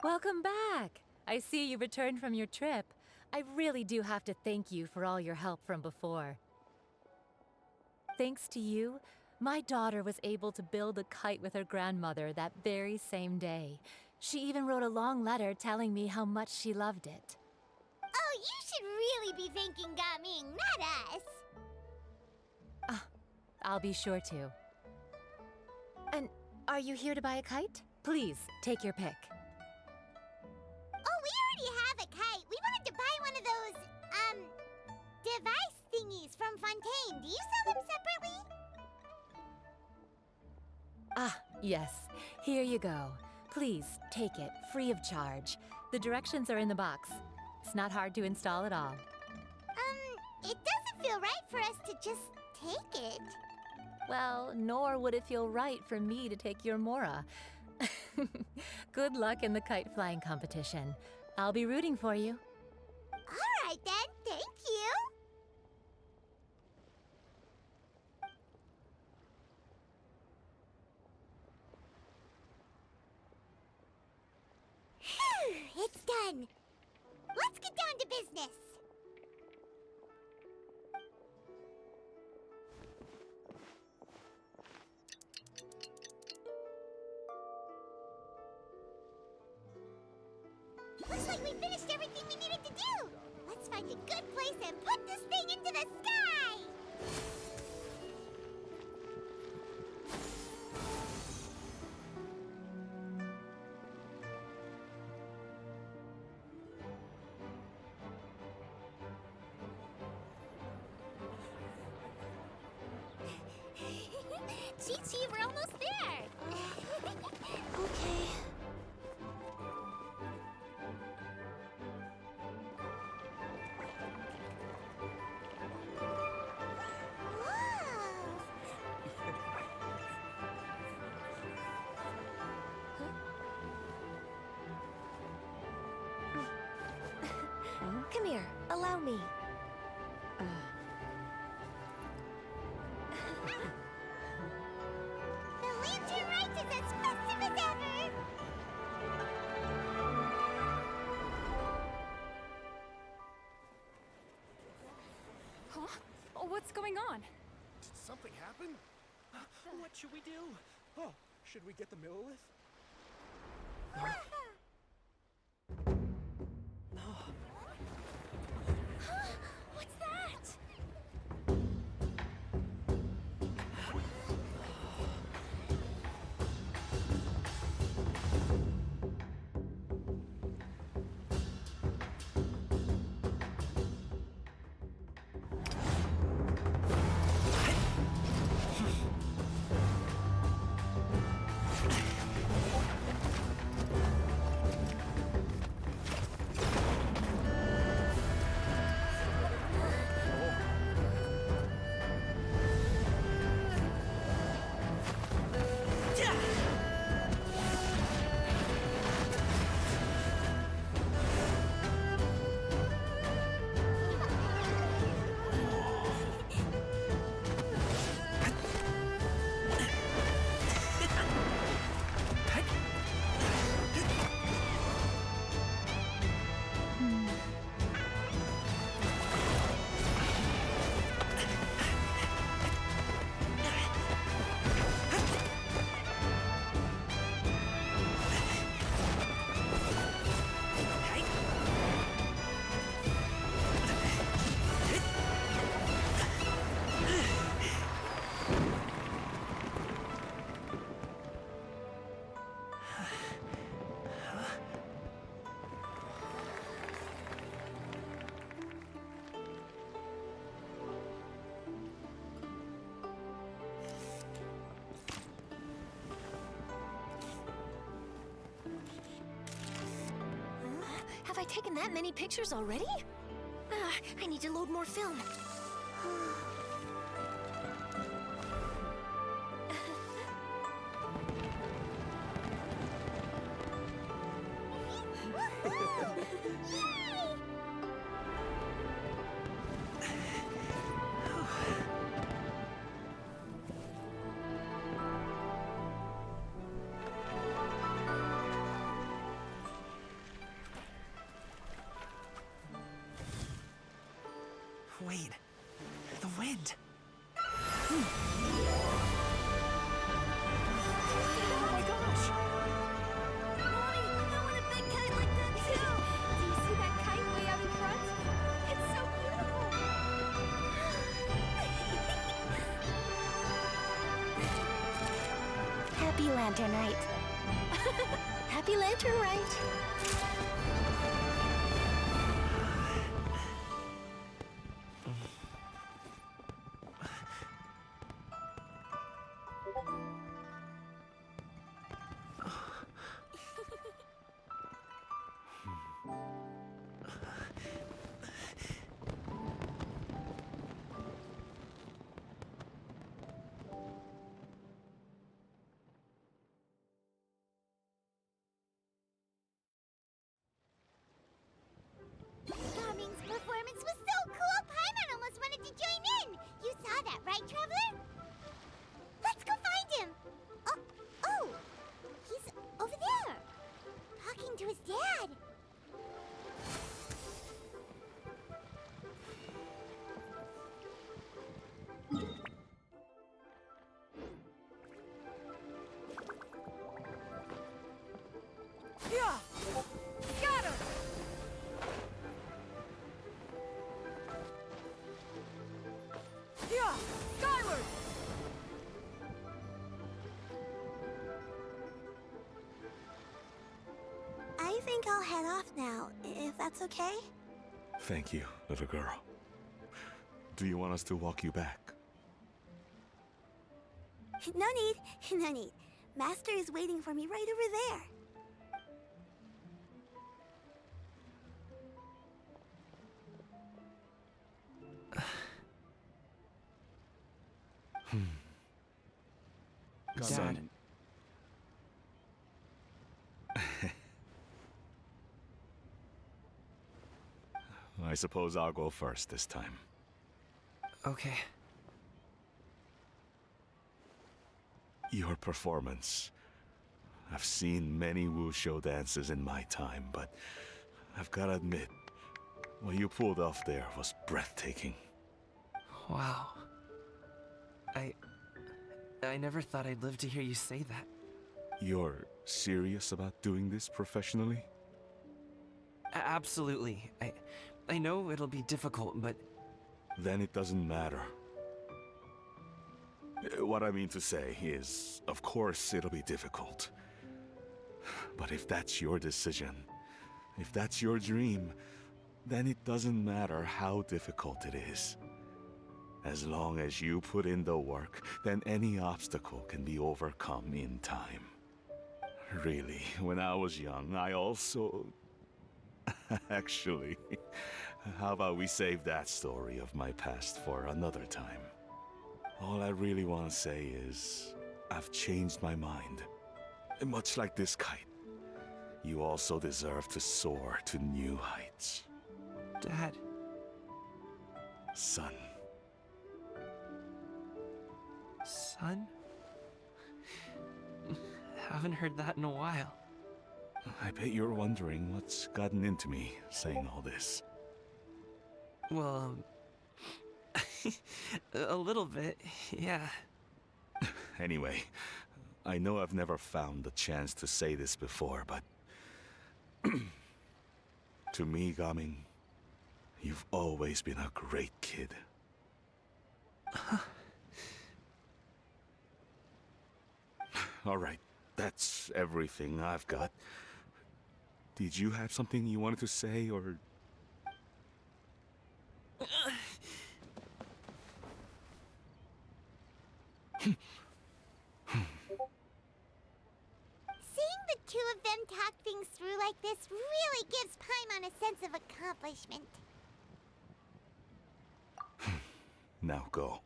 Welcome back! I see you returned from your trip. I really do have to thank you for all your help from before. Thanks to you, my daughter was able to build a kite with her grandmother that very same day. She even wrote a long letter telling me how much she loved it. Oh, you should really be thanking Gaming, not us. I'll be sure to. And are you here to buy a kite? Please, take your pick. Oh, we already have a kite. We wanted to buy one of those, device thingies from Fontaine. Do you sell them separately? Yes. Here you go. Please, take it, free of charge. The directions are in the box. It's not hard to install at all. It doesn't feel right for us to just take it. Well, nor would it feel right for me to take your Mora. Good luck in the kite flying competition. I'll be rooting for you. All right, then. Thank you. Phew, it's done. Let's get down to business. Looks like we finished everything we needed to do. Let's find a good place and put this thing into the sky. Chi-Chi, we're almost there. Okay. Come here, allow me. The Lantern Rites is as festive as ever! Huh? Oh, what's going on? Did something happen? What should we do? Oh, should we get the Millilith? What's that? Have I taken that many pictures already? I need to load more film. lantern rite. Happy lantern rite. Garming's performance was so cool, Paimon almost wanted to join in. You saw that, right, Traveler? Let's go find him. Oh, he's over there, talking to his dad. Yeah! Got him! Yeah! Skyward! I think I'll head off now, if that's okay. Thank you, little girl. Do you want us to walk you back? No need, no need. Master is waiting for me right over there. Dad. I suppose I'll go first this time. Okay. Your performance. I've seen many wushou dances in my time, but I've gotta admit, what you pulled off there was breathtaking. Wow. I never thought I'd live to hear you say that. You're serious about doing this professionally? Absolutely. I know it'll be difficult, but Then it doesn't matter. What I mean to say is, of course it'll be difficult. But if that's your decision, if that's your dream, then it doesn't matter how difficult it is. As long as you put in the work, then any obstacle can be overcome in time. Really, when I was young, I also... Actually, how about we save that story of my past for another time? All I really want to say is, I've changed my mind. Much like this kite, you also deserve to soar to new heights. Dad, Son. son? Haven't heard that in a while. I bet you're wondering what's gotten into me saying all this. Well, a little bit, yeah. Anyway, I know I've never found the chance to say this before, but... to me, Gaming, you've always been a great kid. Alright, that's everything I've got. Did you have something you wanted to say, or... Seeing the two of them talk things through like this really gives Paimon a sense of accomplishment. Now go.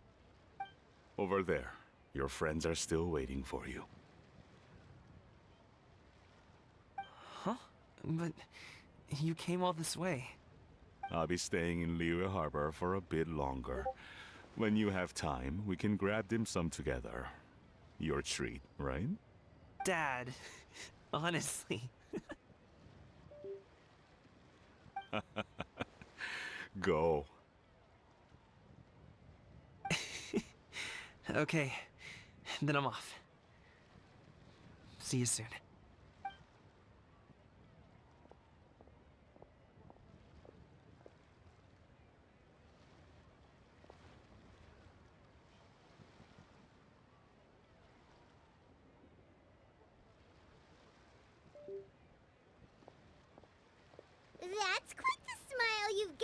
Over there. Your friends are still waiting for you. Huh? But you came all this way. I'll be staying in Liyue Harbor for a bit longer. When you have time, we can grab dim sum together. Your treat, right? Dad, honestly. Go. Okay, then I'm off. See you soon.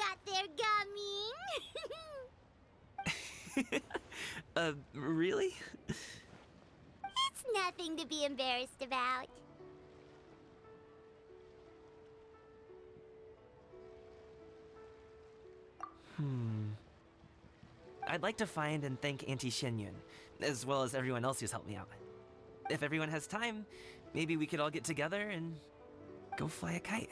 got there, Gumming? Really? It's nothing to be embarrassed about. I'd like to find and thank Auntie Shenyun, as well as everyone else who's helped me out. If everyone has time, maybe we could all get together and go fly a kite.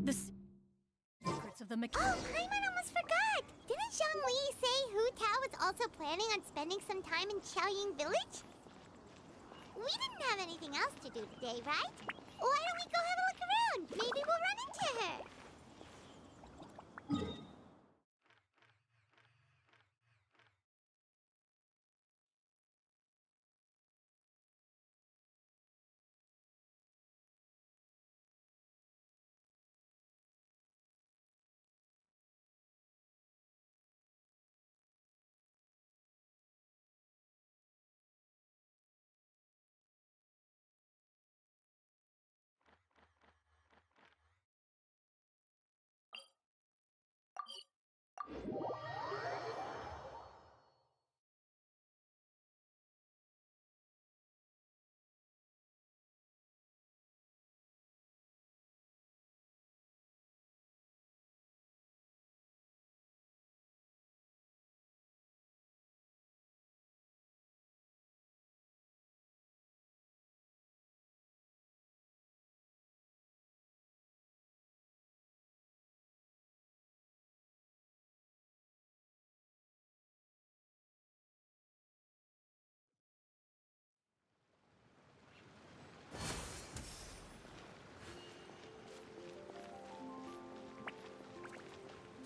The secrets of the Oh, Paimon almost forgot! Didn't Zhongli say Hu Tao was also planning on spending some time in Xiaoying Village? We didn't have anything else to do today, right? Why don't we go have a look around? Maybe we'll run into her.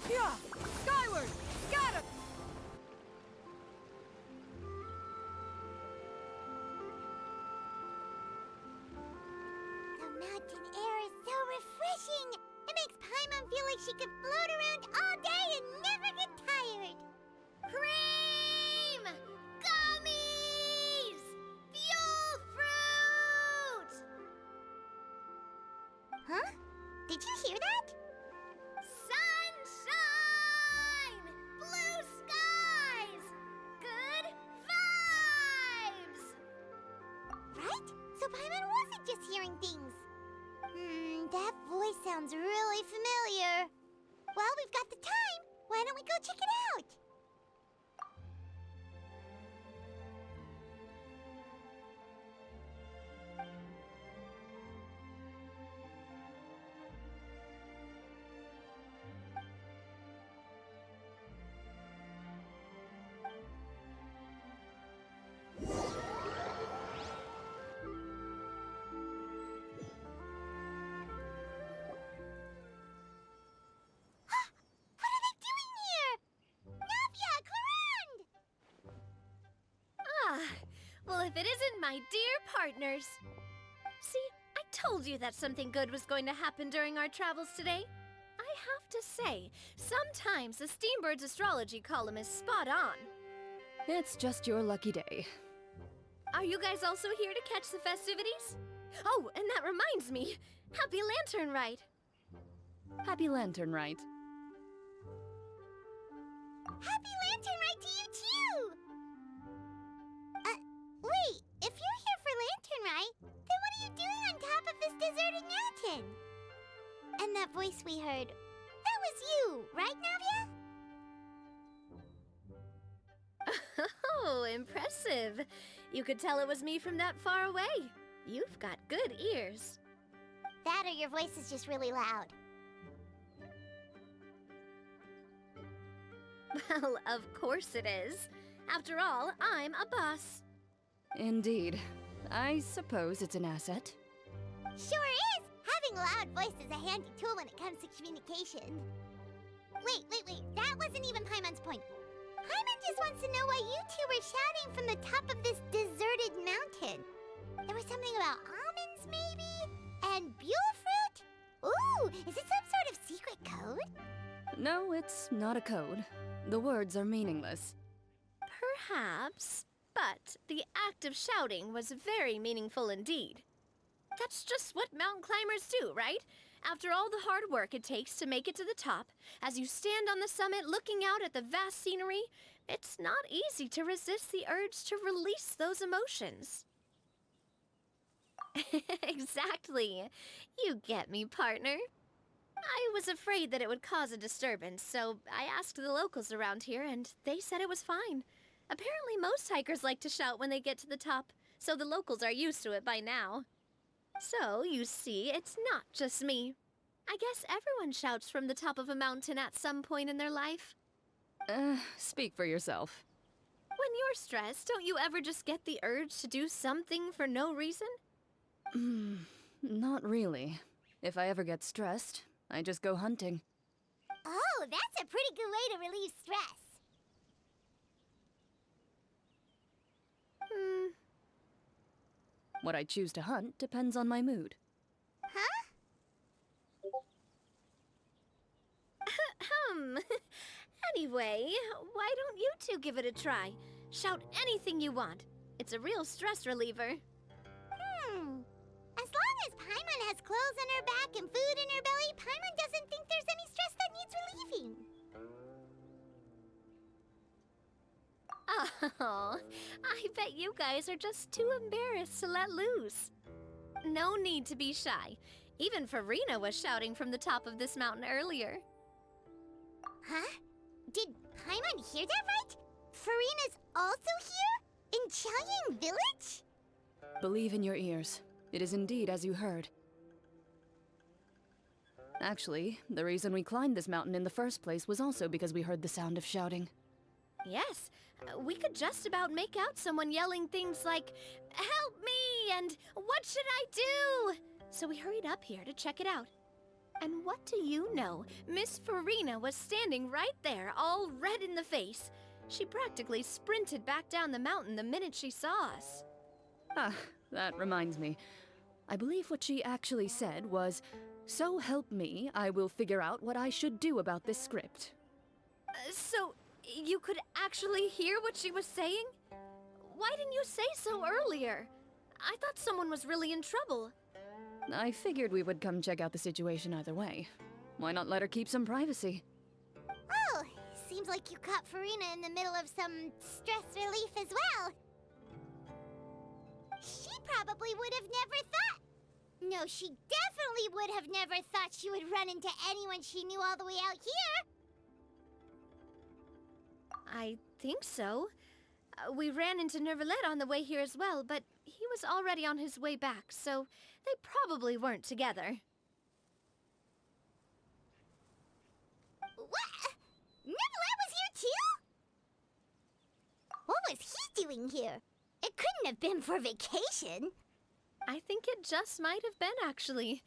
Yeah! Skyward! Scatter! The mountain air is so refreshing. It makes Paimon feel like she could float around all day and never get tired. Cream! Gummies! Fuel fruit! Huh? Did you hear that? Sunshine! Blue skies! Good vibes! Right? So Paimon wasn't just hearing things. That voice sounds really familiar. Well, we've got the time. Why don't we go check it out? What are they doing here? Navia, Clarande! Ah, well, if it isn't my dear partners. See, I told you that something good was going to happen during our travels today. I have to say, sometimes the Steambird's astrology column is spot on. It's just your lucky day. Are you guys also here to catch the festivities? Oh, and that reminds me, Happy Lantern Rite. Happy Lantern Rite. Happy Lantern Rite to you too! Wait, if you're here for Lantern Rite, then what are you doing on top of this deserted mountain? And that voice we heard, that was you, right, Navia? Oh, impressive. You could tell it was me from that far away. You've got good ears. That or your voice is just really loud. Well, of course it is. After all, I'm a boss. Indeed. I suppose it's an asset. Sure is! Having a loud voice is a handy tool when it comes to communication. Wait. That wasn't even Paimon's point. Paimon just wants to know why you two were shouting from the top of this deserted mountain. There was something about almonds, maybe? And buell fruit? Ooh, is it some sort of secret code? No, it's not a code. The words are meaningless. Perhaps, but the act of shouting was very meaningful indeed. That's just what mountain climbers do, right? After all the hard work it takes to make it to the top, as you stand on the summit looking out at the vast scenery, it's not easy to resist the urge to release those emotions. Exactly. You get me, partner. I was afraid that it would cause a disturbance, so I asked the locals around here, and they said it was fine. Apparently most hikers like to shout when they get to the top, so the locals are used to it by now. So, you see, it's not just me. I guess everyone shouts from the top of a mountain at some point in their life. Speak for yourself. When you're stressed, don't you ever just get the urge to do something for no reason? Not really. If I ever get stressed, I just go hunting. Oh, that's a pretty good way to relieve stress. What I choose to hunt depends on my mood. Huh? Anyway, why don't you two give it a try? Shout anything you want. It's a real stress reliever. As long as Paimon has clothes on her back and food in her belly, Paimon doesn't think there's any stress that needs relieving. Oh, I bet you guys are just too embarrassed to let loose. No need to be shy. Even Farina was shouting from the top of this mountain earlier. Huh? Did Paimon hear that right? Farina's also here? In Chaoying Village? Believe in your ears. It is indeed as you heard. Actually, the reason we climbed this mountain in the first place was also because we heard the sound of shouting. Yes, we could just about make out someone yelling things like, "Help me!" and "What should I do?" So we hurried up here to check it out. And what do you know? Miss Farina was standing right there, all red in the face. She practically sprinted back down the mountain the minute she saw us. Ah, that reminds me. I believe what she actually said was, "So help me, I will figure out what I should do about this script." So, you could actually hear what she was saying? Why didn't you say so earlier? I thought someone was really in trouble. I figured we would come check out the situation either way. Why not let her keep some privacy? Oh, seems like you caught Farina in the middle of some stress relief as well. She probably would have never thought. No, she definitely would have never thought she would run into anyone she knew all the way out here. I think so. We ran into Nervalet on the way here as well, but he was already on his way back, so they probably weren't together. What? Nervalet was here too? What was he doing here? It couldn't have been for vacation. I think it just might have been, actually.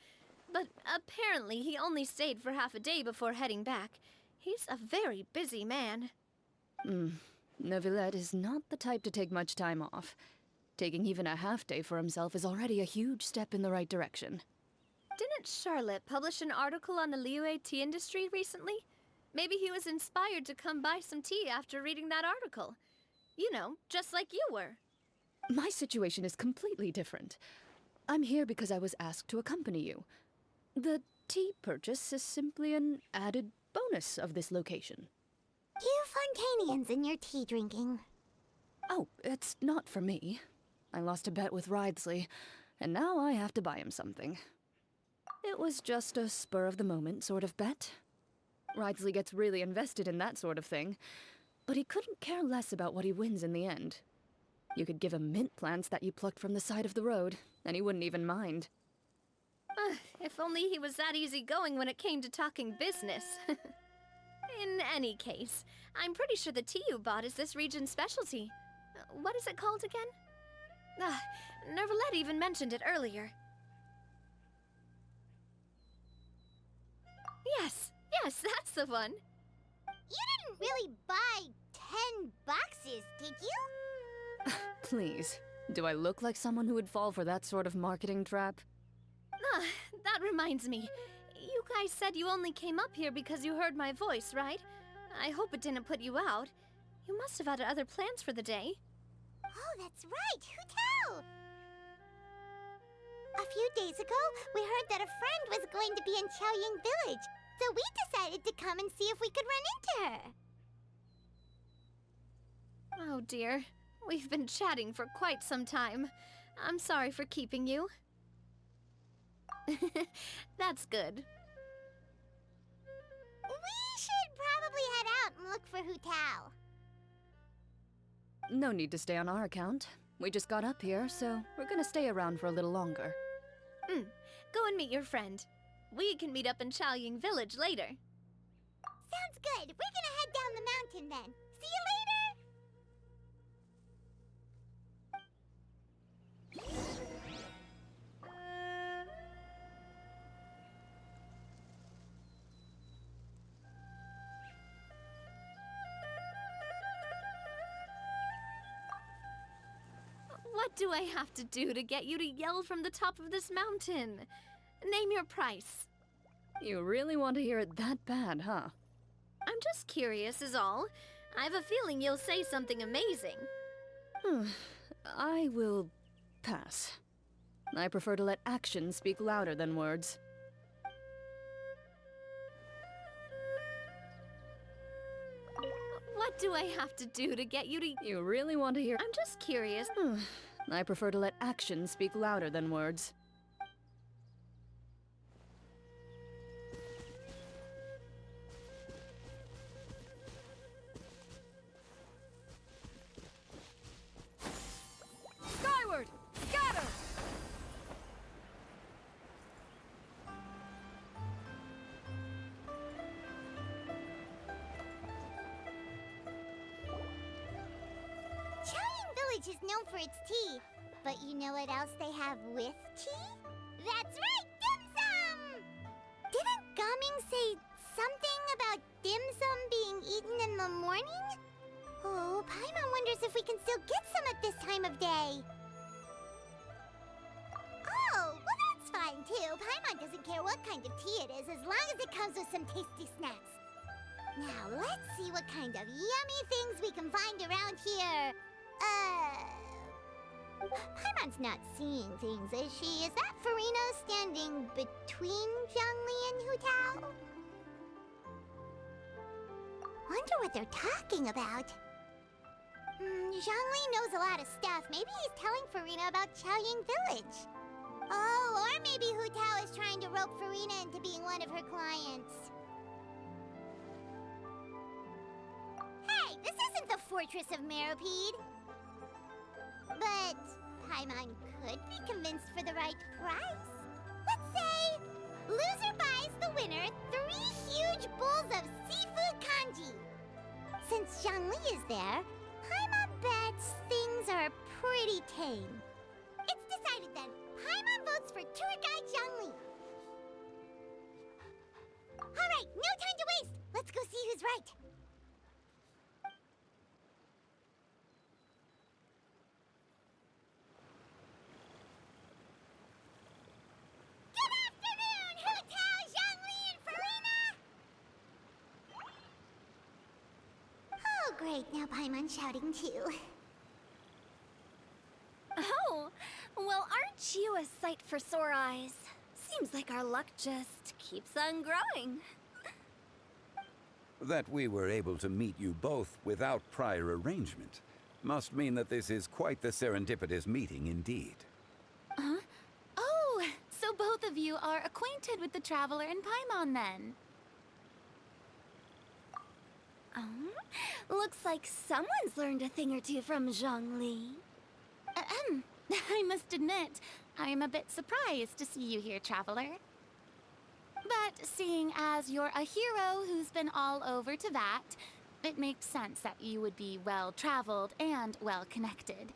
But apparently he only stayed for half a day before heading back. He's a very busy man. Neuvillette is not the type to take much time off. Taking even a half day for himself is already a huge step in the right direction. Didn't Charlotte publish an article on the Liyue tea industry recently? Maybe he was inspired to come buy some tea after reading that article. You know, just like you were. My situation is completely different. I'm here because I was asked to accompany you. The tea purchase is simply an added bonus of this location. You Fontanians and your tea drinking. Oh, it's not for me. I lost a bet with Ridesley, and now I have to buy him something. It was just a spur-of-the-moment sort of bet. Ridesley gets really invested in that sort of thing, but he couldn't care less about what he wins in the end. You could give him mint plants that you plucked from the side of the road, and he wouldn't even mind. If only he was that easygoing when it came to talking business. In any case, I'm pretty sure the tea you bought is this region's specialty. What is it called again? Nervalet even mentioned it earlier. Yes, that's the one. You didn't really buy 10 boxes, did you? Please, do I look like someone who would fall for that sort of marketing trap? That reminds me. You guys said you only came up here because you heard my voice, right? I hope it didn't put you out. You must have had other plans for the day. Oh, that's right. Who tell? A few days ago, we heard that a friend was going to be in Xiaoying Village, so we decided to come and see if we could run into her. Oh dear. We've been chatting for quite some time. I'm sorry for keeping you. That's good. We should probably head out and look for Hu Tao. No need to stay on our account. We just got up here, so we're gonna stay around for a little longer. Go and meet your friend. We can meet up in Xiaoying Village later. Sounds good. We're gonna head down the mountain then. See you later! What do I have to do to get you to yell from the top of this mountain? Name your price. You really want to hear it that bad, huh? I'm just curious is all. I have a feeling you'll say something amazing. I will pass. I prefer to let actions speak louder than words. What do I have to do to get you to... You really want to hear... I'm just curious. I prefer to let actions speak louder than words. Skyward! Scatter! Xiaoying Village is known for its tea, but you know what else they have with tea? That's right, dim sum! Didn't Gaming say something about dim sum being eaten in the morning? Oh, Paimon wonders if we can still get some at this time of day. Oh, well that's fine too. Paimon doesn't care what kind of tea it is as long as it comes with some tasty snacks. Now let's see what kind of yummy things we can find around here. Paimon's not seeing things, is she? Is that Farina standing between Zhongli and Hu Tao? Wonder what they're talking about. Zhongli knows a lot of stuff. Maybe he's telling Farina about Xiaoying Village. Oh, or maybe Hu Tao is trying to rope Farina into being one of her clients. Hey, this isn't the Fortress of Meropide. But Paimon could be convinced for the right price. Let's say loser buys the winner 3 huge bowls of seafood kanji. Since Zhongli is there, Paimon bets things are pretty tame. It's decided then. Paimon votes for tour guide Zhongli. All right, no time to waste. Let's go see who's right. Great, now Paimon's shouting too. Oh, well, aren't you a sight for sore eyes? Seems like our luck just keeps on growing. That we were able to meet you both without prior arrangement must mean that this is quite the serendipitous meeting indeed. Huh? Oh, so both of you are acquainted with the Traveler and Paimon then? Looks like someone's learned a thing or two from Zhongli. I must admit, I am a bit surprised to see you here, Traveler. But seeing as you're a hero who's been all over Teyvat, it makes sense that you would be well-traveled and well-connected.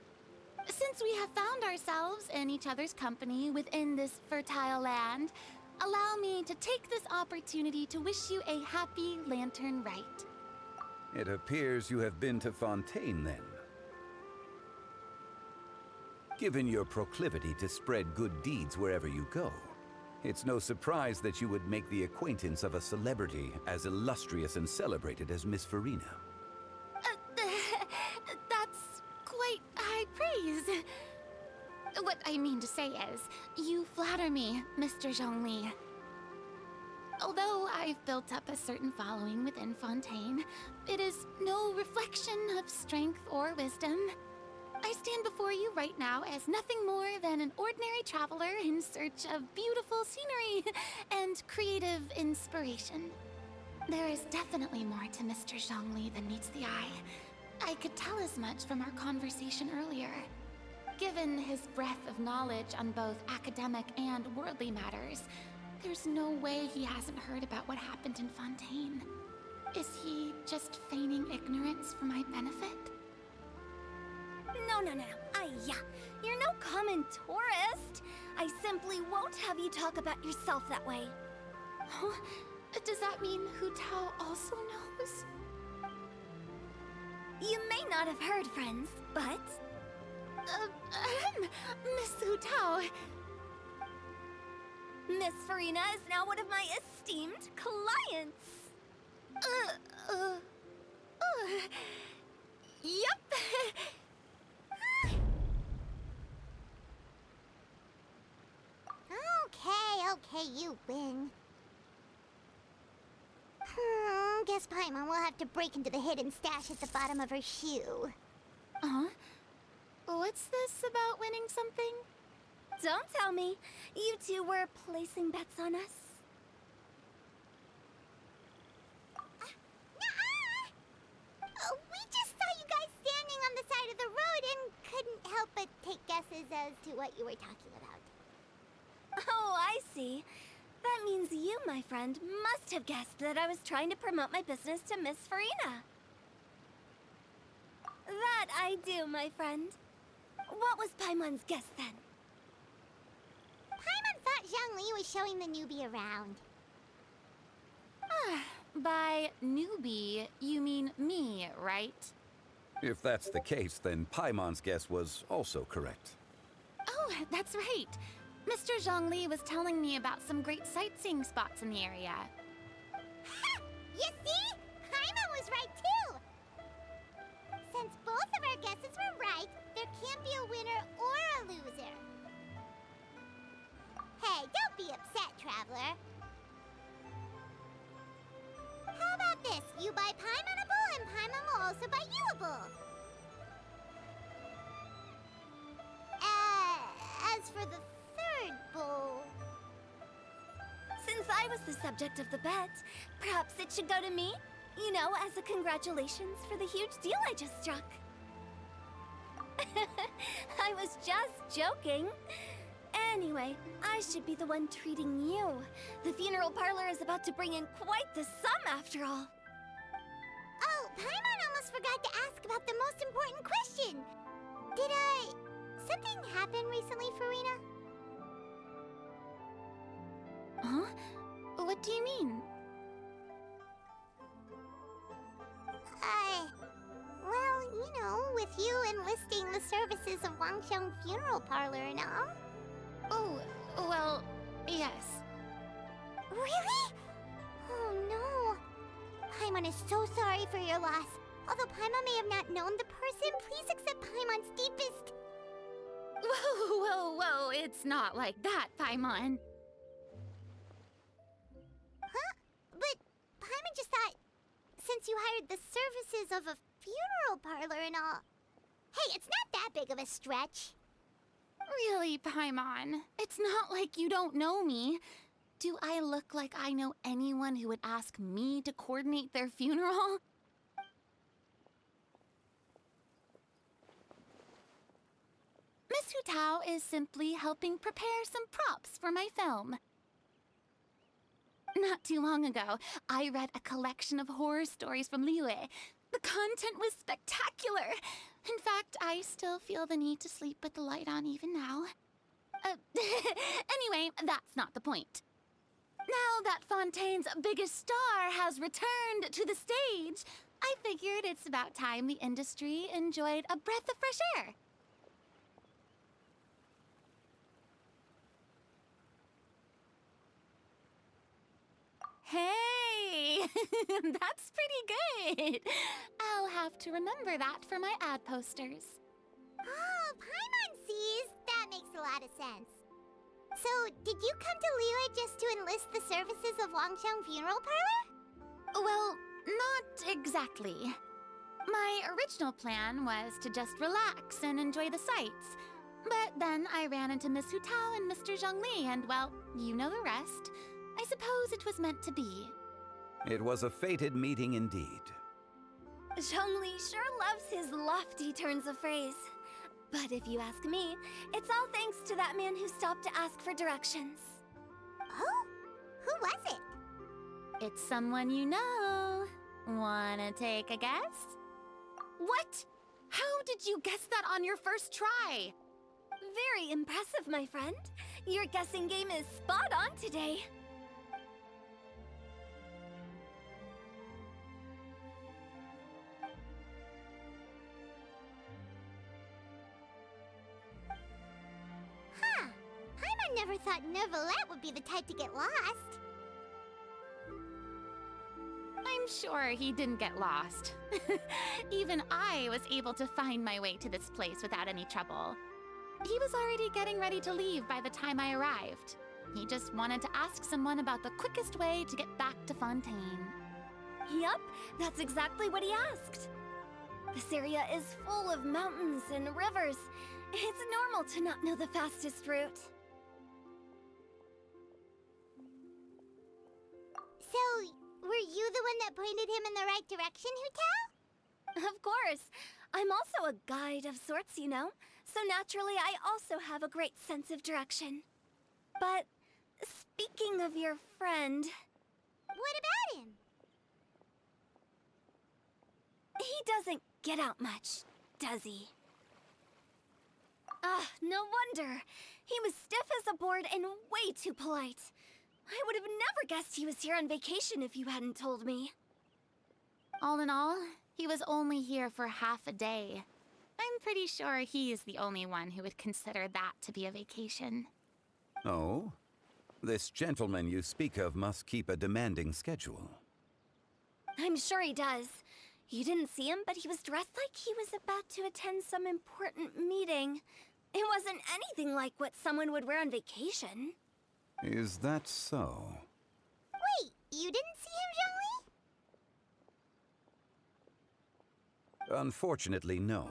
Since we have found ourselves in each other's company within this fertile land, allow me to take this opportunity to wish you a happy Lantern Rite. It appears you have been to Fontaine, then. Given your proclivity to spread good deeds wherever you go, it's no surprise that you would make the acquaintance of a celebrity as illustrious and celebrated as Miss Farina. That's quite high praise. What I mean to say is, you flatter me, Mr. Zhongli. Although I've built up a certain following within Fontaine, it is no reflection of strength or wisdom. I stand before you right now as nothing more than an ordinary traveler in search of beautiful scenery and creative inspiration. There is definitely more to Mr. Zhongli than meets the eye. I could tell as much from our conversation earlier. Given his breadth of knowledge on both academic and worldly matters, there's no way he hasn't heard about what happened in Fontaine. Is he just feigning ignorance for my benefit? No. Yeah. You're no common tourist. I simply won't have you talk about yourself that way. Huh? Does that mean Hu Tao also knows? You may not have heard, friends, but... Miss Hu Tao. Miss Farina is now one of my esteemed clients. Yep. Okay, you win. Guess Paimon will have to break into the hidden stash at the bottom of her shoe. Huh? What's this about winning something? Don't tell me. You two were placing bets on us. We just saw you guys standing on the side of the road and couldn't help but take guesses as to what you were talking about. Oh, I see. That means you, my friend, must have guessed that I was trying to promote my business to Miss Farina. That I do, my friend. What was Paimon's guess then? Paimon thought Zhongli was showing the newbie around. By newbie, you mean me, right? If that's the case, then Paimon's guess was also correct. Oh, that's right. Mr. Zhongli was telling me about some great sightseeing spots in the area. Ha! You see? Paimon was right too! Since both of our guesses were right, there can't be a winner or a loser. Hey, don't be upset, traveler. How about this? You buy Paimonable and Paimon will also buy youable. As for the third bowl... Since I was the subject of the bet, perhaps it should go to me? You know, as a congratulations for the huge deal I just struck. I was just joking. Anyway, I should be the one treating you. The funeral parlor is about to bring in quite the sum after all. Oh, Paimon almost forgot to ask about the most important question. Did, something happen recently, Farina? Huh? What do you mean? Well, you know, with you enlisting the services of Wangsheng Funeral Parlor and all. Oh, well, yes. Really? Oh no. Paimon is so sorry for your loss. Although Paimon may have not known the person, please accept Paimon's deepest... Whoa, it's not like that, Paimon. Huh? But Paimon just thought, since you hired the services of a funeral parlor and all... Hey, it's not that big of a stretch. Really, Paimon? It's not like you don't know me. Do I look like I know anyone who would ask me to coordinate their funeral? Miss Hu Tao is simply helping prepare some props for my film. Not too long ago, I read a collection of horror stories from Liyue. The content was spectacular. In fact, I still feel the need to sleep with the light on even now. Anyway, that's not the point. Now that Fontaine's biggest star has returned to the stage, I figured it's about time the industry enjoyed a breath of fresh air. Hey, that's pretty good. I'll have to remember that for my ad posters. Oh, Paimon sees. That makes a lot of sense. So, did you come to Liyue just to enlist the services of Longsheng Funeral Parlor? Well, not exactly. My original plan was to just relax and enjoy the sights. But then I ran into Miss Hutao and Mr. Zhongli, and well, you know the rest. I suppose it was meant to be. It was a fated meeting indeed. Zhongli sure loves his lofty turns of phrase. But if you ask me, it's all thanks to that man who stopped to ask for directions. Oh? Who was it? It's someone you know. Wanna take a guess? What? How did you guess that on your first try? Very impressive, my friend. Your guessing game is spot on today. Huh. Paimon never thought Neuvillette would be the type to get lost. I'm sure he didn't get lost. Even I was able to find my way to this place without any trouble. He was already getting ready to leave by the time I arrived. He just wanted to ask someone about the quickest way to get back to Fontaine. Yup, that's exactly what he asked. This area is full of mountains and rivers. It's normal to not know the fastest route. So, were you the one that pointed him in the right direction, Hutao? Of course. I'm also a guide of sorts, you know. So naturally, I also have a great sense of direction. But speaking of your friend... What about him? He doesn't get out much, does he? Ah, no wonder. He was stiff as a board and way too polite. I would have never guessed he was here on vacation if you hadn't told me. All in all, he was only here for half a day. I'm pretty sure he is the only one who would consider that to be a vacation. Oh? This gentleman you speak of must keep a demanding schedule. I'm sure he does. You didn't see him, but he was dressed like he was about to attend some important meeting. It wasn't anything like what someone would wear on vacation. Is that so? Wait, you didn't see him, Zhongli? Unfortunately, no.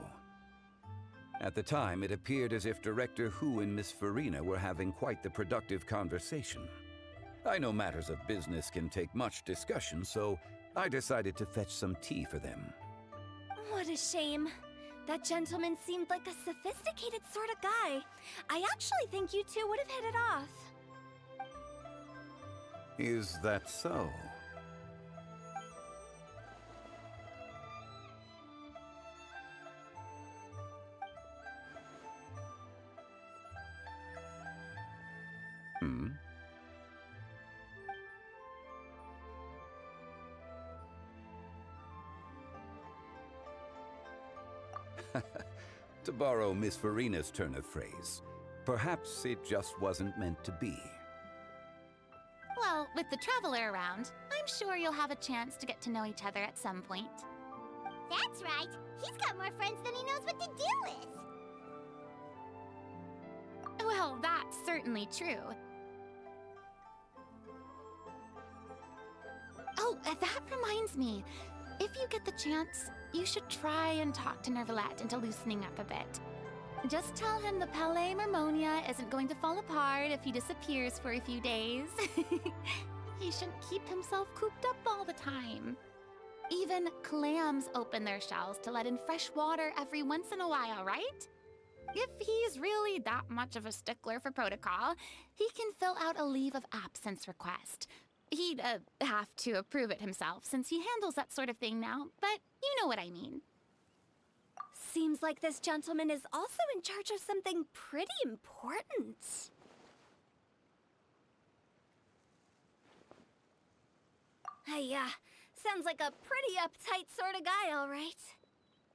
At the time, it appeared as if Director Hu and Miss Farina were having quite the productive conversation. I know matters of business can take much discussion, so I decided to fetch some tea for them. What a shame. That gentleman seemed like a sophisticated sort of guy. I actually think you two would have hit it off. Is that so? Hmm? To borrow Miss Farina's turn of phrase, perhaps it just wasn't meant to be. Well, with the Traveler around, I'm sure you'll have a chance to get to know each other at some point. That's right. He's got more friends than he knows what to do with. Well, that's certainly true. Oh, that reminds me. If you get the chance, you should try and talk to Neuvillette into loosening up a bit. Just tell him the Palais Mermonia isn't going to fall apart if he disappears for a few days. He shouldn't keep himself cooped up all the time. Even clams open their shells to let in fresh water every once in a while, right? If he's really that much of a stickler for protocol, he can fill out a leave of absence request. He'd have to approve it himself since he handles that sort of thing now, but you know what I mean. Seems like this gentleman is also in charge of something pretty important. Sounds like a pretty uptight sort of guy, all right.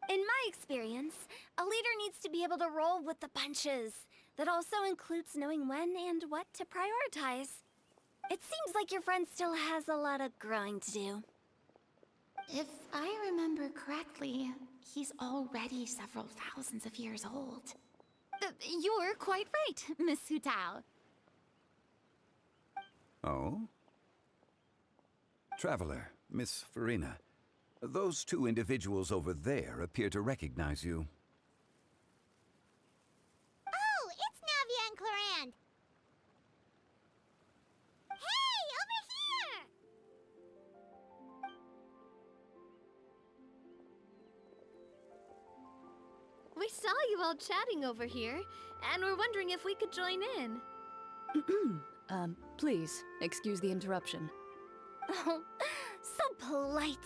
In my experience, a leader needs to be able to roll with the punches. That also includes knowing when and what to prioritize. It seems like your friend still has a lot of growing to do. If I remember correctly, he's already several thousands of years old. You're quite right, Miss Hu Tao. Oh? Traveler, Miss Farina, those two individuals over there appear to recognize you. Oh, it's Navia and Clorand. Hey, over here! We saw you all chatting over here, and we're wondering if we could join in. Please, excuse the interruption. Oh, so polite.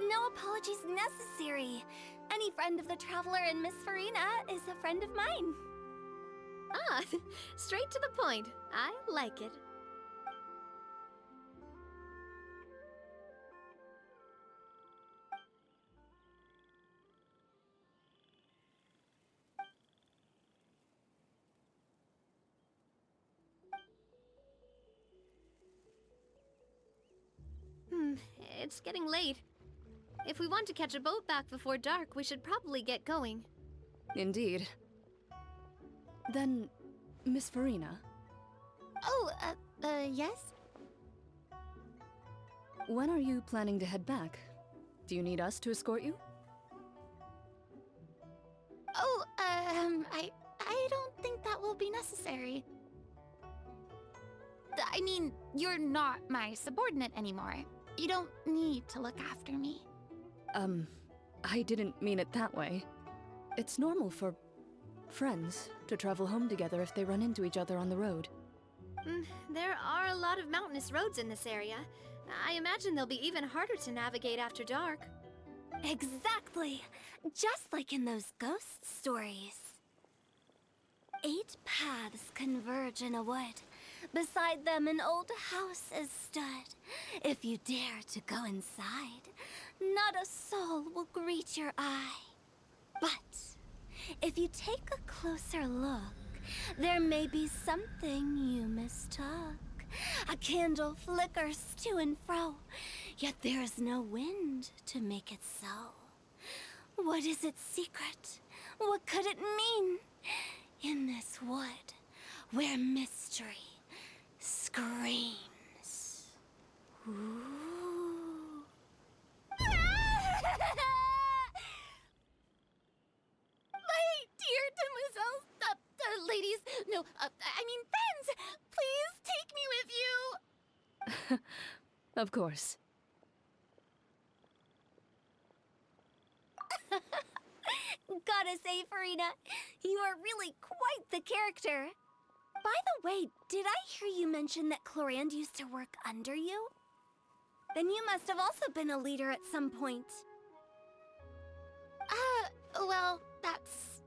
No apologies necessary. Any friend of the Traveler and Miss Farina is a friend of mine. Ah, straight to the point. I like it. It's getting late. If we want to catch a boat back before dark, we should probably get going. Indeed. Then, Miss Farina, Oh, yes? when are you planning to head back? Do you need us to escort you? Oh, I don't think that will be necessary. I mean, you're not my subordinate anymore. You don't need to look after me. I didn't mean it that way. It's normal for friends to travel home together if they run into each other on the road. There are a lot of mountainous roads in this area. I imagine they'll be even harder to navigate after dark. Exactly. Just like in those ghost stories. 8 paths converge in a wood. Beside them an old house is stood. If you dare to go inside, not a soul will greet your eye. But if you take a closer look, there may be something you mistook. A candle flickers to and fro, yet there is no wind to make it so. What is its secret? What could it mean? In this wood, where mystery screams. Ooh. My dear demoiselles, ladies, no, I mean friends, please take me with you. Of course. Gotta say, Farina, you are really quite the character. By the way, did I hear you mention that Clorand used to work under you? Then you must have also been a leader at some point. Well, that's,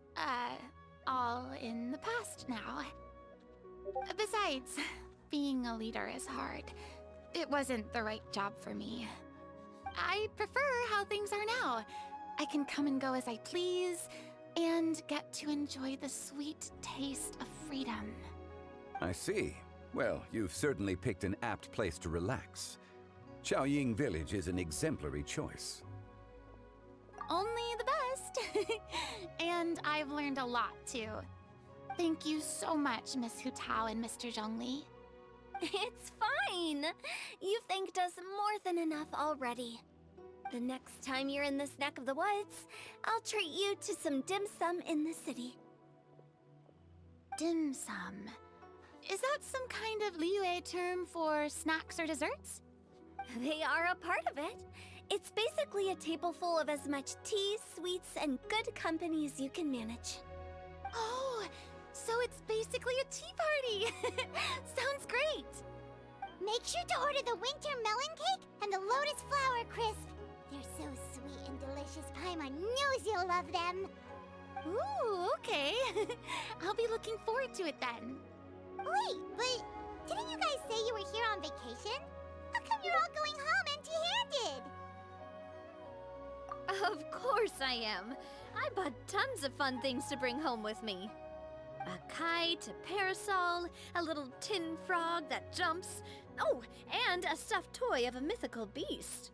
all in the past now. Besides, being a leader is hard. It wasn't the right job for me. I prefer how things are now. I can come and go as I please, and get to enjoy the sweet taste of freedom. I see. Well, you've certainly picked an apt place to relax. Chaoying Village is an exemplary choice. Only the best. And I've learned a lot, too. Thank you so much, Miss Hu Tao and Mr. Zhongli. It's fine. You've thanked us more than enough already. The next time you're in this neck of the woods, I'll treat you to some dim sum in the city. Dim sum. Is that some kind of Liyue term for snacks or desserts? They are a part of it. It's basically a table full of as much tea, sweets, and good company as you can manage. Oh, so it's basically a tea party. Sounds great. Make sure to order the winter melon cake and the lotus flower crisp. They're so sweet and delicious, Paimon knows you'll love them. Ooh, okay. I'll be looking forward to it then. Wait, but didn't you guys say you were here on vacation? How come you're all going home empty-handed? Of course I am. I bought tons of fun things to bring home with me. A kite, a parasol, a little tin frog that jumps. Oh, and a stuffed toy of a mythical beast.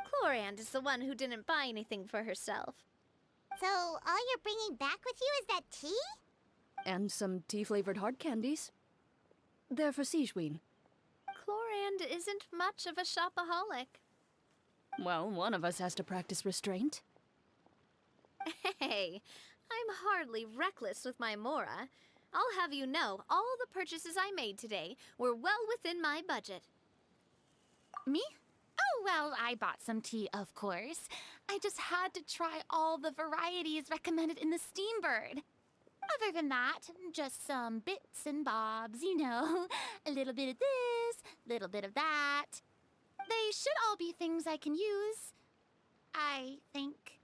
Clorand, Clorand is the one who didn't buy anything for herself. So, all you're bringing back with you is that tea? And some tea-flavored hard candies. They're for Sigewinne. Clorand isn't much of a shopaholic. Well, one of us has to practice restraint. Hey, I'm hardly reckless with my Mora. I'll have you know, all the purchases I made today were well within my budget. Me? Oh, well, I bought some tea, of course. I just had to try all the varieties recommended in the Steambird. Other than that, just some bits and bobs, you know. A little bit of this, little bit of that. They should all be things I can use, I think.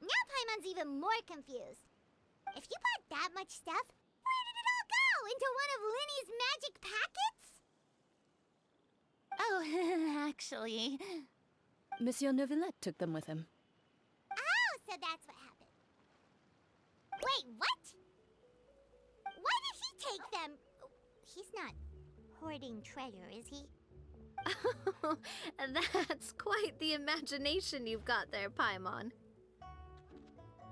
Now Paimon's even more confused. If you bought that much stuff, where did it all go? Into one of Linny's magic packets? Oh, actually, Monsieur Neuvillette took them with him. Oh, so that's what happened. Wait, what? Why did he take them? He's not hoarding treasure, is he? That's quite the imagination you've got there, Paimon.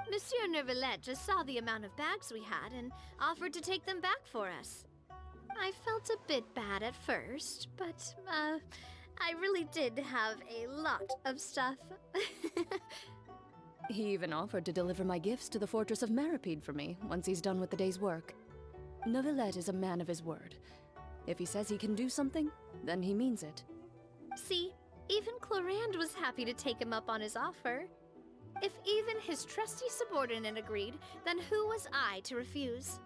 Monsieur Neuvillette just saw the amount of bags we had and offered to take them back for us. I felt a bit bad at first, but, I really did have a lot of stuff. He even offered to deliver my gifts to the Fortress of Meripede for me once he's done with the day's work. Neuvillette is a man of his word. If he says he can do something, then he means it. See, even Clorand was happy to take him up on his offer. If even his trusty subordinate agreed, then who was I to refuse?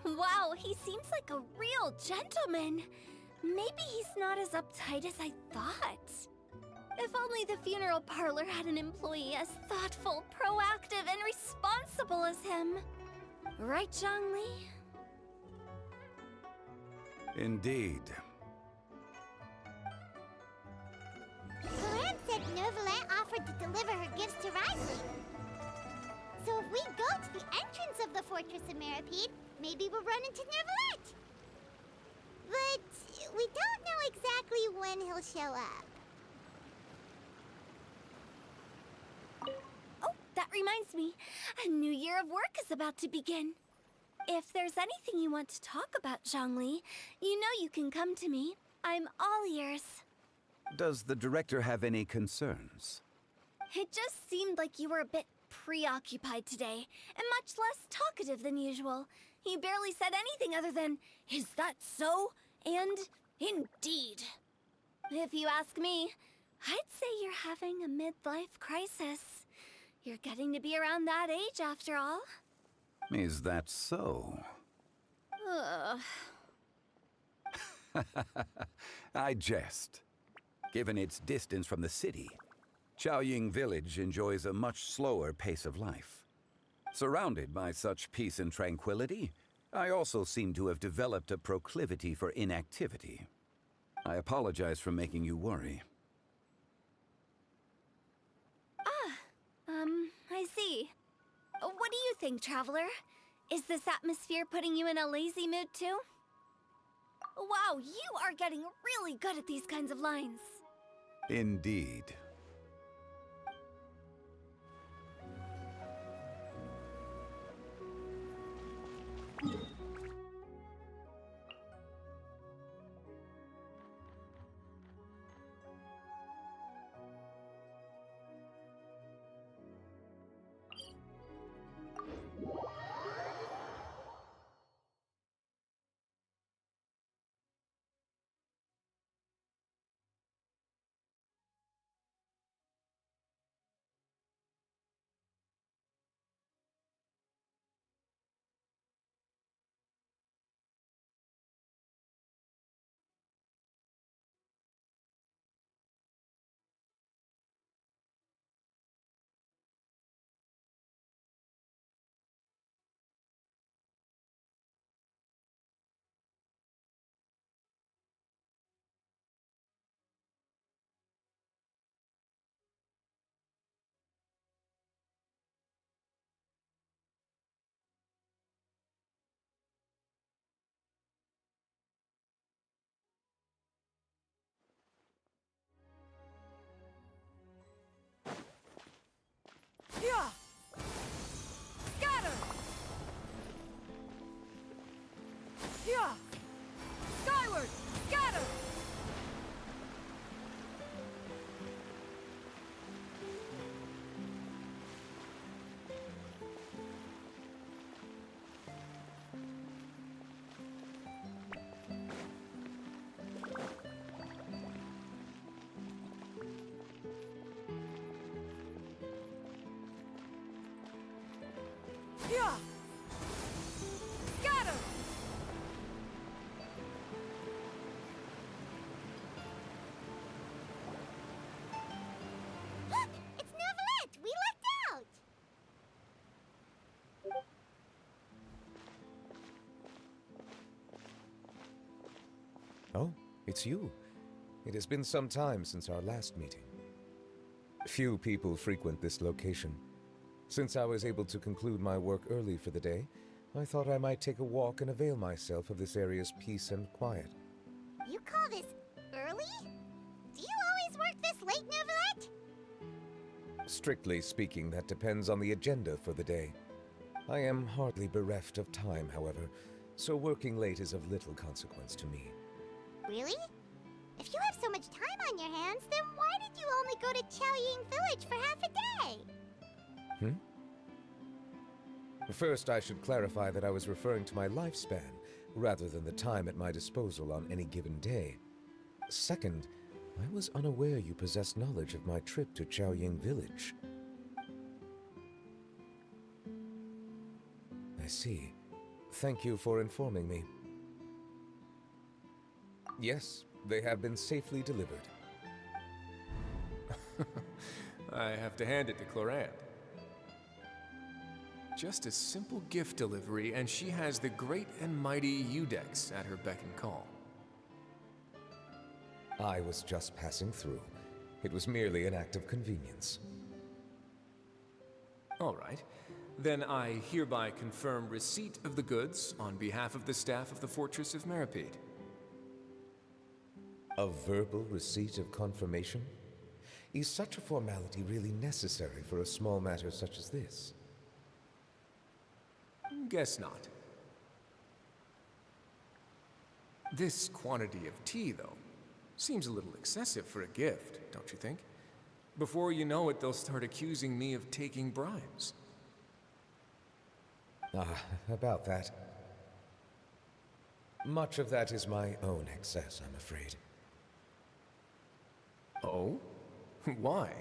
Wow, he seems like a real gentleman. Maybe he's not as uptight as I thought. If only the funeral parlor had an employee as thoughtful, proactive, and responsible as him. Right, Zhongli? Indeed. Clorand said Neuvillette offered to deliver her gifts to Risley. So if we go to the entrance of the Fortress of Meripede, maybe we'll run into Neuvillette. But we don't know exactly when he'll show up. Oh, that reminds me. A new year of work is about to begin. If there's anything you want to talk about, Zhongli, you know you can come to me. I'm all ears. Does the director have any concerns? It just seemed like you were a bit preoccupied today, and much less talkative than usual. You barely said anything other than, "Is that so?" and "Indeed." If you ask me, I'd say you're having a midlife crisis. You're getting to be around that age after all. Is that so? Ugh. I jest. Given its distance from the city, Chaoying Village enjoys a much slower pace of life. Surrounded by such peace and tranquility, I also seem to have developed a proclivity for inactivity. I apologize for making you worry. I see. What do you think, Traveler? Is this atmosphere putting you in a lazy mood too? Wow, you are getting really good at these kinds of lines. Indeed. it's you. It has been some time since our last meeting. Few people frequent this location. Since I was able to conclude my work early for the day, I thought I might take a walk and avail myself of this area's peace and quiet. You call this early? Do you always work this late, Neuvillette? Strictly speaking, that depends on the agenda for the day. I am hardly bereft of time, however, so working late is of little consequence to me. Really? If you have so much time on your hands, then why did you only go to Chaoying Village for half a day? First, I should clarify that I was referring to my lifespan, rather than the time at my disposal on any given day. Second, I was unaware you possessed knowledge of my trip to Chaoying Village. I see. Thank you for informing me. Yes, they have been safely delivered. I have to hand it to Clorand. Just a simple gift delivery, and she has the great and mighty Udex at her beck and call. I was just passing through. It was merely an act of convenience. All right. Then I hereby confirm receipt of the goods on behalf of the staff of the Fortress of Meripede. A verbal receipt of confirmation? Is such a formality really necessary for a small matter such as this? Guess not. This quantity of tea, though, seems a little excessive for a gift, don't you think? Before you know it, they'll start accusing me of taking bribes. About that. Much of that is my own excess, I'm afraid. Oh? Why?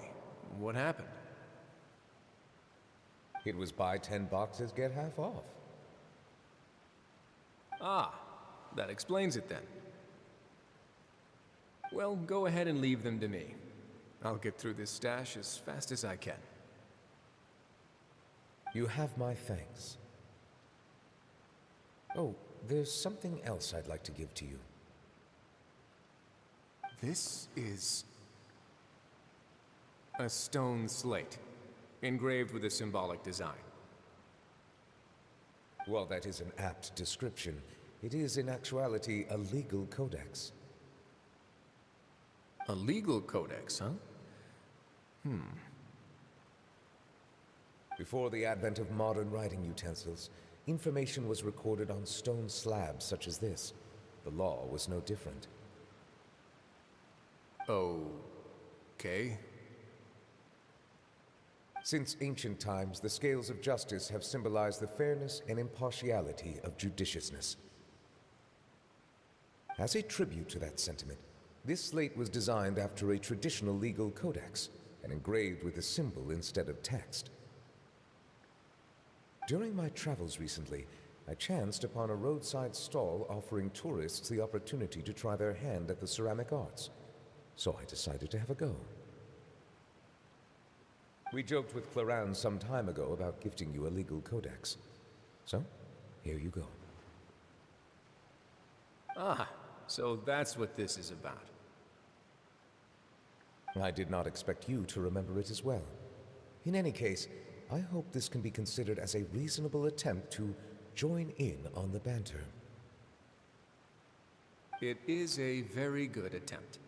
What happened? It was buy 10 boxes, get half off. Ah, that explains it then. Well, go ahead and leave them to me. I'll get through this stash as fast as I can. You have my thanks. Oh, there's something else I'd like to give to you. This is a stone slate, engraved with a symbolic design. While that is an apt description, it is in actuality a legal codex. A legal codex, huh? Before the advent of modern writing utensils, information was recorded on stone slabs such as this. The law was no different. Okay. Since ancient times, the scales of justice have symbolized the fairness and impartiality of judiciousness. As a tribute to that sentiment, this slate was designed after a traditional legal codex and engraved with a symbol instead of text. During my travels recently, I chanced upon a roadside stall offering tourists the opportunity to try their hand at the ceramic arts, so I decided to have a go. We joked with Clorand some time ago about gifting you a legal codex. So, here you go. Ah, so that's what this is about. I did not expect you to remember it as well. In any case, I hope this can be considered as a reasonable attempt to join in on the banter. It is a very good attempt.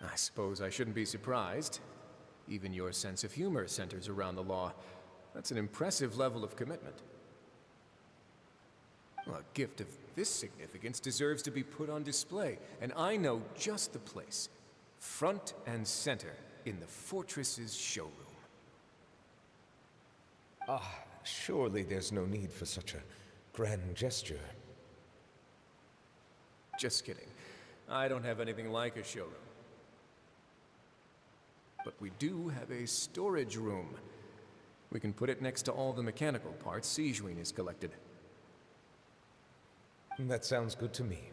I suppose I shouldn't be surprised. Even your sense of humor centers around the law. That's an impressive level of commitment. Well, a gift of this significance deserves to be put on display, and I know just the place. Front and center in the Fortress's showroom. Surely there's no need for such a grand gesture. Just kidding. I don't have anything like a showroom. But we do have a storage room. We can put it next to all the mechanical parts Sijuin has collected. That sounds good to me.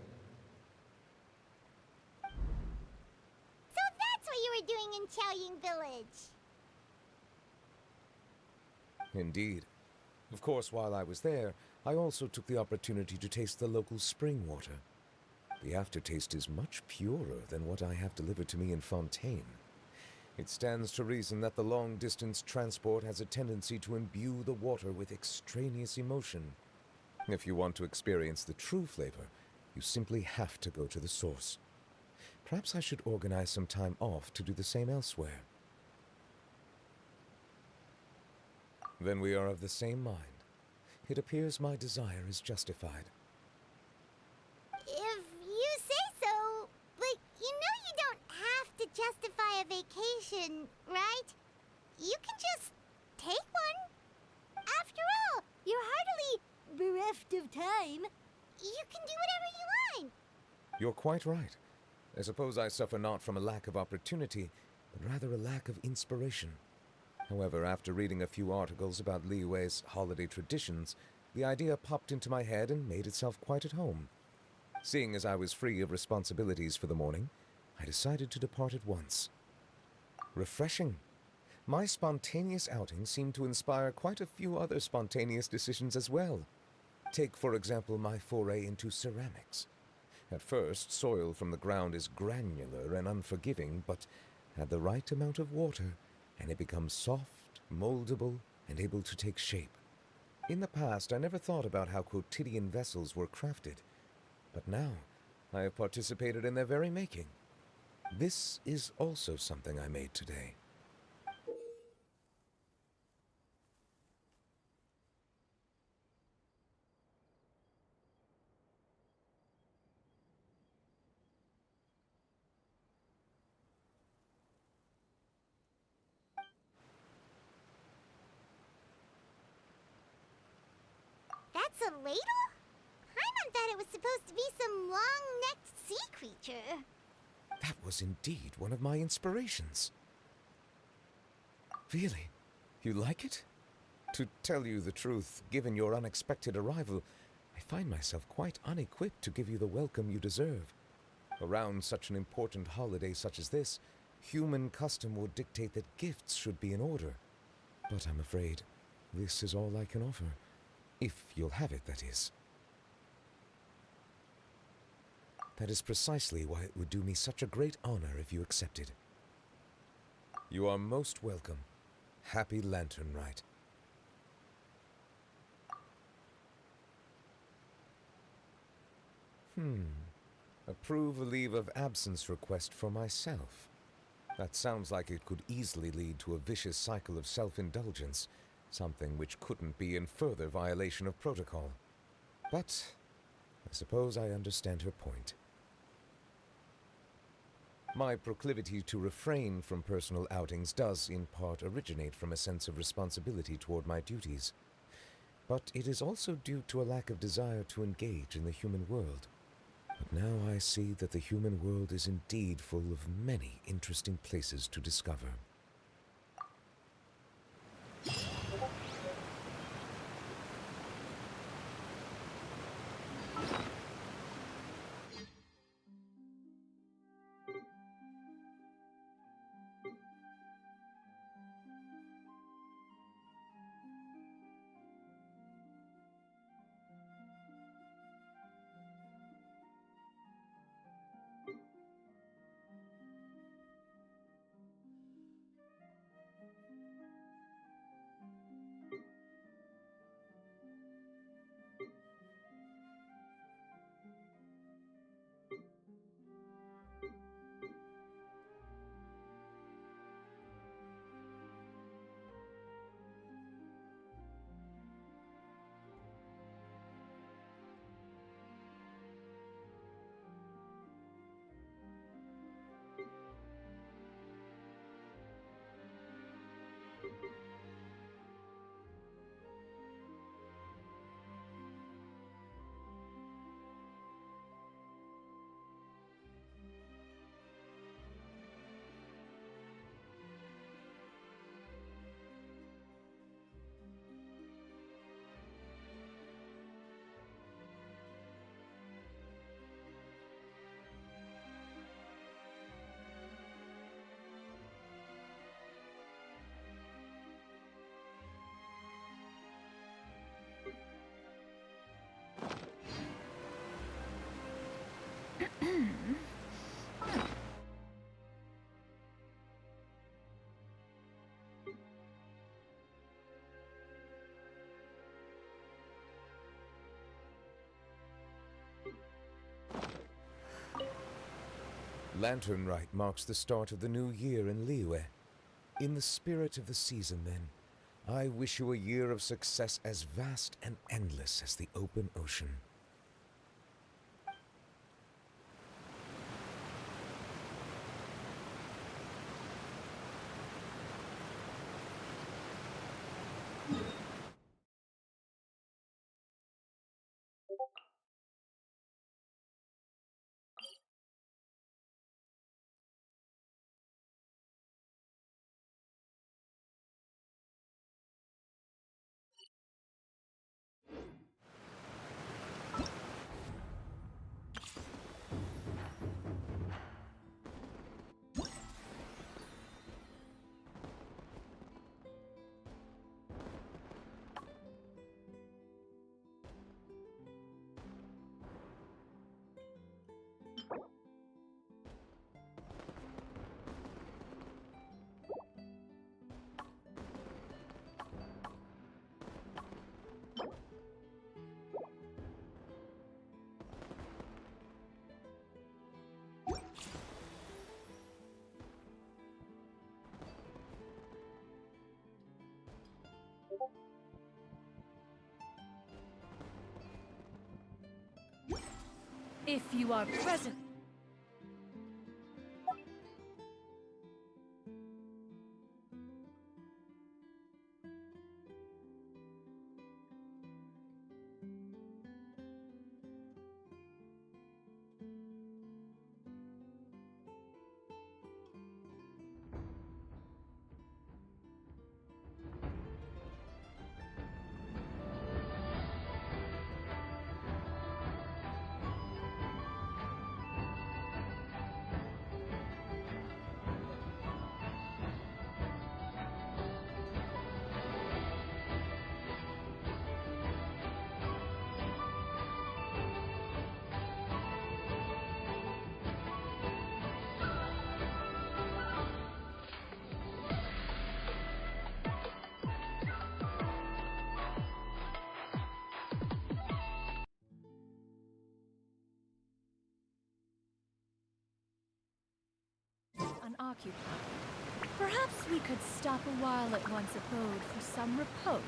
So that's what you were doing in Chaoying Village. Indeed. Of course, while I was there, I also took the opportunity to taste the local spring water. The aftertaste is much purer than what I have delivered to me in Fontaine. It stands to reason that the long-distance transport has a tendency to imbue the water with extraneous emotion. If you want to experience the true flavor, you simply have to go to the source. Perhaps I should organize some time off to do the same elsewhere. Then we are of the same mind. It appears my desire is justified. If you say so, but you know you don't have to justify a vacation, right? You can just take one. After all, you're hardly bereft of time. You can do whatever you want. You're quite right. I suppose I suffer not from a lack of opportunity, but rather a lack of inspiration. However, after reading a few articles about Liyue's holiday traditions, the idea popped into my head and made itself quite at home. Seeing as I was free of responsibilities for the morning, I decided to depart at once. Refreshing. My spontaneous outing seemed to inspire quite a few other spontaneous decisions as well. Take, for example, my foray into ceramics. At first, soil from the ground is granular and unforgiving, but add the right amount of water, and it becomes soft, moldable, and able to take shape. In the past, I never thought about how quotidian vessels were crafted, but now I have participated in their very making. This is also something I made today. That's a ladle? Paimon thought it was supposed to be some long-necked sea creature. That was indeed one of my inspirations. Really? You like it? To tell you the truth, given your unexpected arrival, I find myself quite unequipped to give you the welcome you deserve. Around such an important holiday such as this, human custom would dictate that gifts should be in order. But I'm afraid this is all I can offer. If you'll have it, that is. That is precisely why it would do me such a great honor if you accepted. You are most welcome. Happy Lantern Rite. Approve a leave of absence request for myself. That sounds like it could easily lead to a vicious cycle of self-indulgence, something which couldn't be in further violation of protocol. But I suppose I understand her point. My proclivity to refrain from personal outings does, in part, originate from a sense of responsibility toward my duties. But it is also due to a lack of desire to engage in the human world. But now I see that the human world is indeed full of many interesting places to discover. Lantern Rite marks the start of the new year in Liyue. In the spirit of the season, then, I wish you a year of success as vast and endless as the open ocean. If you are present. Unoccupied. Perhaps we could stop a while at one's abode for some repose.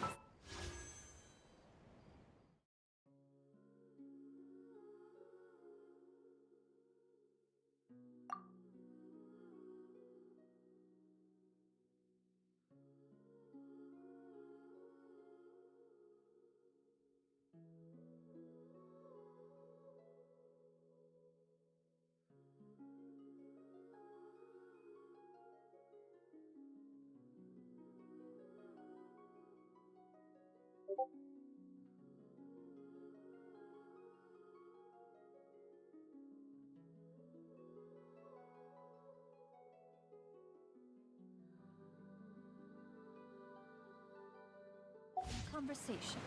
Conversation.